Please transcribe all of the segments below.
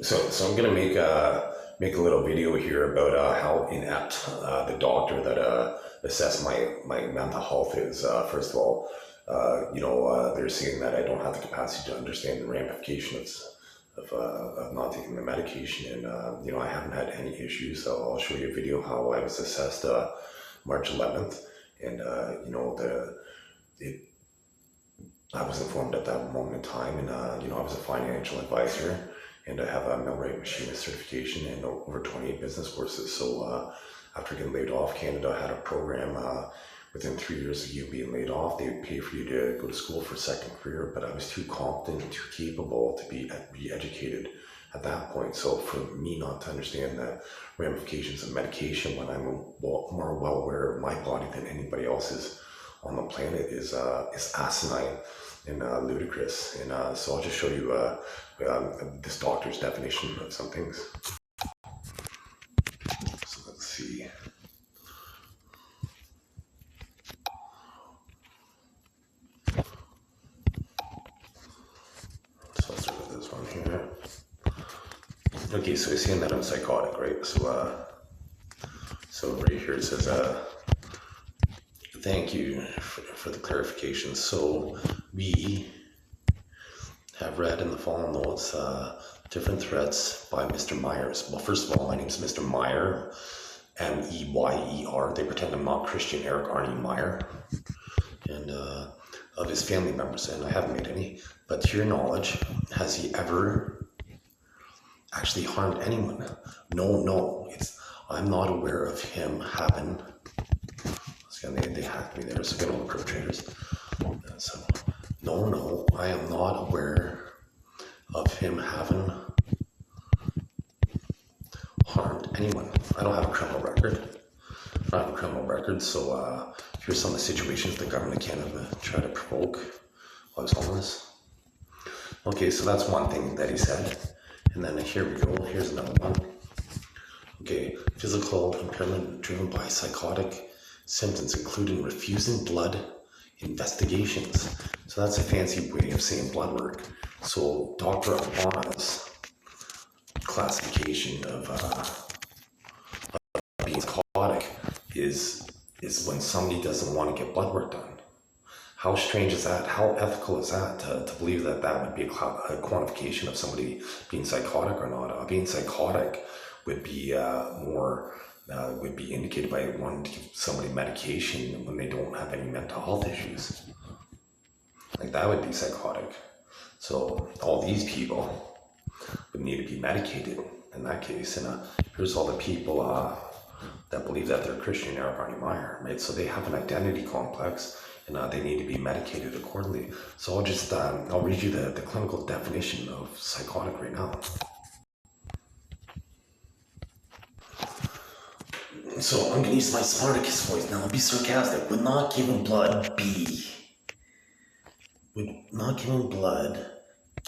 So I'm gonna make a little video here about how inept the doctor that assessed my mental health is. First of all, they're saying that I don't have the capacity to understand the ramifications of not taking the medication, and I haven't had any issues. So I'll show you a video how I was assessed March 11th, and it I was informed at that moment in time, and I was a financial advisor, and I have a millwright machinist certification and over 28 business courses. So after getting laid off, Canada had a program. Within 3 years of you being laid off, they would pay for you to go to school for a second career. But I was too competent and too capable to be re-educated at that point. So for me not to understand the ramifications of medication when I'm more well aware of my body than anybody else's on the planet is asinine and ludicrous. And so I'll just show you this doctor's definition of some things. So let's see. So I'll start with this one here. Okay, so he's saying that I'm psychotic, right? So right here it says, thank you for the clarification. So we have read in the following notes different threats by Mr. Myers. Well, first of all, my name is Mr. Meyer, Meyer. They pretend I'm not Christian Erik Arne Meyer. And of his family members, and I haven't made any, but to your knowledge, has he ever actually harmed anyone? No, I'm not aware of him having. They hacked me there, so get all the perpetrators. So, no, I am not aware of him having harmed anyone. I don't have a criminal record. So here's some of the situations the government of Canada tried to provoke while I was homeless. Okay, so that's one thing that he said. And then here we go, here's another one. Okay, physical impairment driven by psychotic symptoms, including refusing blood investigations. So that's a fancy way of saying blood work. So Dr. Ogbonna's classification of being psychotic is when somebody doesn't want to get blood work done. How strange is that? How ethical is that to believe that that would be a quantification of somebody being psychotic or not? Being psychotic would be would be indicated by wanting to give somebody medication when they don't have any mental health issues. Like that would be psychotic. So all these people would need to be medicated in that case. And here's all the people that believe that they're Christian Erik Arne Meyer, right? So they have an identity complex, and they need to be medicated accordingly. So I'll read you the clinical definition of psychotic right now. So I'm gonna use my Spartacus voice now. I'll be sarcastic. Would not giving blood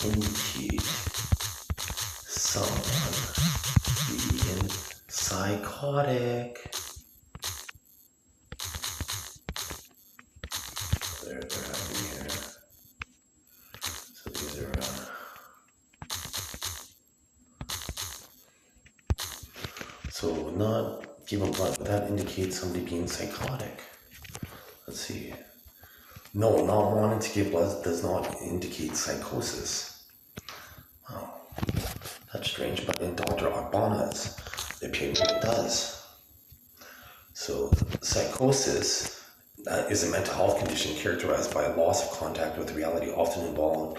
indicate someone being psychotic? They're having here. So these are so not giving blood, but that indicates somebody being psychotic. Let's see. No, not wanting to give blood does not indicate psychosis. Wow, that's strange, but in Dr. Ogbonna's opinion, it does. So psychosis is a mental health condition characterized by a loss of contact with reality, often involving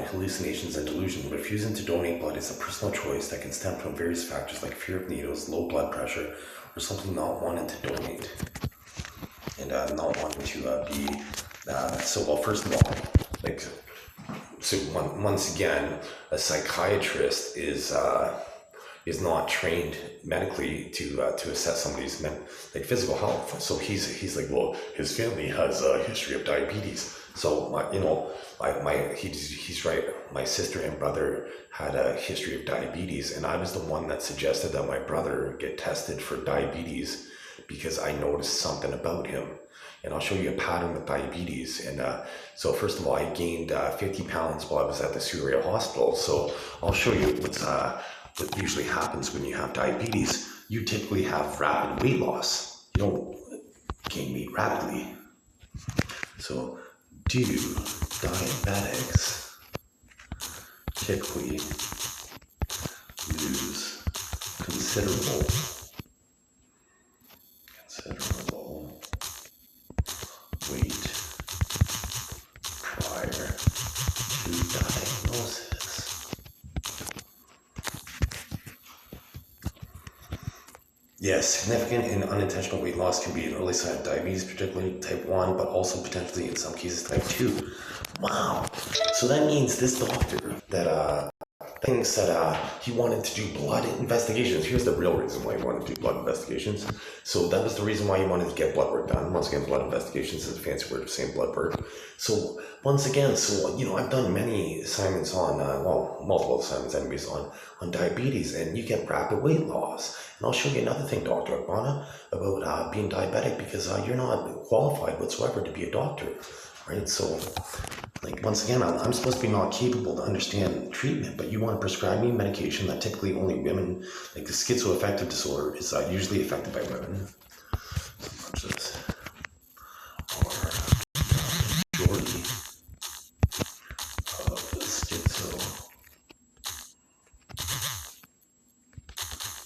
hallucinations and delusion. Refusing to donate blood is a personal choice that can stem from various factors like fear of needles, low blood pressure, or simply not wanting to donate and not wanting to be. Well, first of all, once again, a psychiatrist is not trained medically to assess somebody's physical health. So he's like, well, his family has a history of diabetes. So he's right. My sister and brother had a history of diabetes, and I was the one that suggested that my brother get tested for diabetes because I noticed something about him. And I'll show you a pattern with diabetes. And so first of all, I gained 50 pounds while I was at the Surrey Hospital. So I'll show you what usually happens when you have diabetes. You typically have rapid weight loss. You don't gain weight rapidly. So do diabetics typically lose considerable weight prior to diagnosis? Yes, significant and unintentional weight loss can be an early sign of diabetes, particularly type 1, but also potentially in some cases type 2. Wow. So that means this doctor that thinks that he wanted to do blood investigations. Here's the real reason why he wanted to do blood investigations. So that was the reason why he wanted to get blood work done. Once again, blood investigations is a fancy word for saying blood work. So once again, I've done many assignments on, multiple assignments anyways on diabetes, and you get rapid weight loss. And I'll show you another thing, Dr. Ogbonna, about being diabetic, because you're not qualified whatsoever to be a doctor, right? So once again, I'm supposed to be not capable to understand treatment, but you want to prescribe me medication that typically only women, like the schizoaffective disorder is usually affected by women. So much as are majority of the schizo.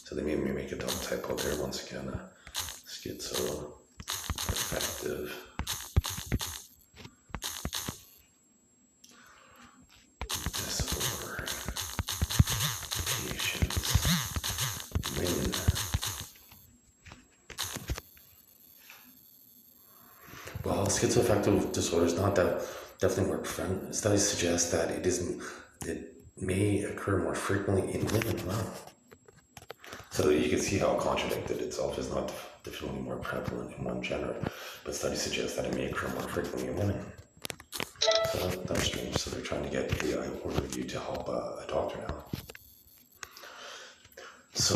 So they made me make a dumb typo there once again. Schizoaffective women. Well, schizoaffective disorder is not that definitely more prevalent. Studies suggest that it may occur more frequently in women. Wow. So you can see how contradicted itself is not definitely more prevalent in one gender, but studies suggest that it may occur more frequently in women. So that's strange. So they're trying to get the overview to help a doctor now. So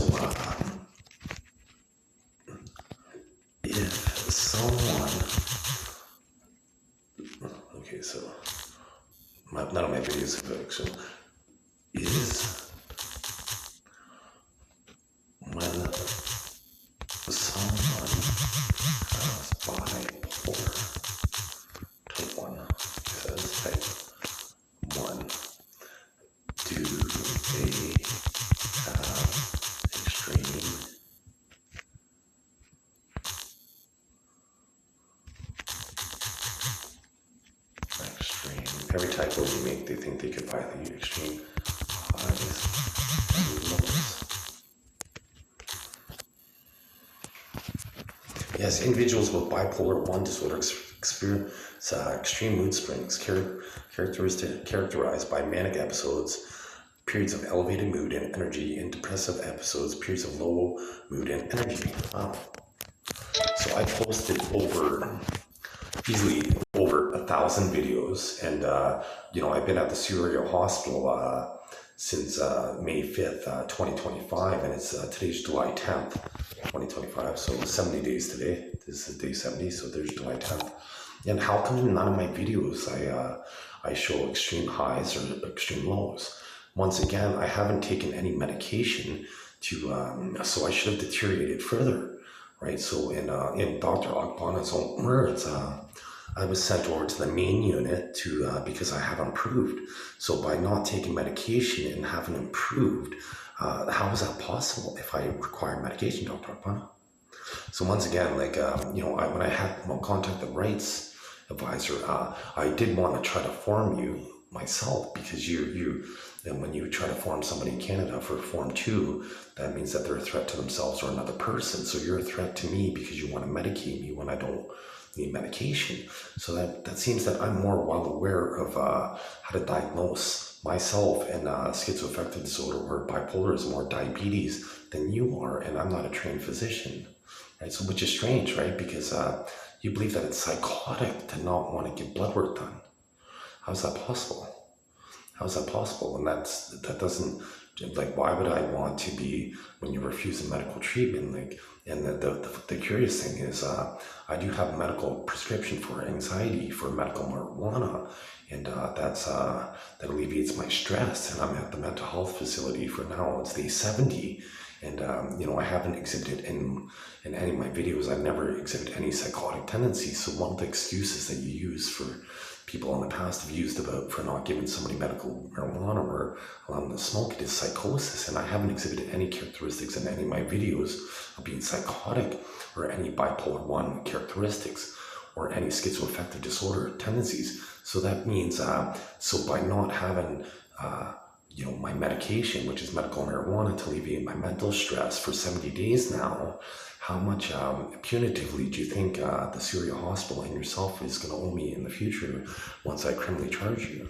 if someone, okay, so none of my videos have actually, is when someone has bipolar type 1, says type 1, do they have every typo you make, they think they could buy the extreme highs and lows. Yes, individuals with bipolar 1 disorder experience extreme mood swings characterized by manic episodes, periods of elevated mood and energy, and depressive episodes, periods of low mood and energy. Wow. So I posted easily over 1,000 videos, and I've been at the Surrey Hospital since May 5th, 2025, and it's today's July 10th, 2025, so 70 days today. This is day 70, so there's July 10th. And how come in none of my videos I show extreme highs or extreme lows? Once again, I haven't taken any medication so I should have deteriorated further, right? So in Dr. Ogbonna's own words, I was sent over to the main unit because I have improved. So by not taking medication and having improved, how is that possible if I require medication, Dr. Ogbonna? So once again, when I had contact the rights advisor, I did want to try to form you myself, because when you try to form somebody in Canada for Form 2, that means that they're a threat to themselves or another person. So you're a threat to me because you want to medicate me when I don't need medication. So that seems that I'm more well aware of how to diagnose myself and schizoaffective disorder, where bipolar is more diabetes than you are, and I'm not a trained physician, right? So which is strange, right? Because you believe that it's psychotic to not want to get blood work done. How is that possible? How is that possible? And that doesn't, like, why would I want to be, when you're refusing medical treatment? Like, and the curious thing is, I do have a medical prescription for anxiety for medical marijuana, and that alleviates my stress. And I'm at the mental health facility for now. It's day 70, and I haven't exhibited in any of my videos. I've never exhibited any psychotic tendencies. So one of the excuses that you use for people in the past have used about for not giving somebody medical marijuana or allowing them to smoke it is psychosis, and I haven't exhibited any characteristics in any of my videos of being psychotic or any bipolar 1 characteristics or any schizoaffective disorder tendencies. So that means, so by not having my medication, which is medical marijuana, to alleviate my mental stress for 70 days now, how much punitively do you think the Syria Hospital and yourself is going to owe me in the future once I criminally charge you?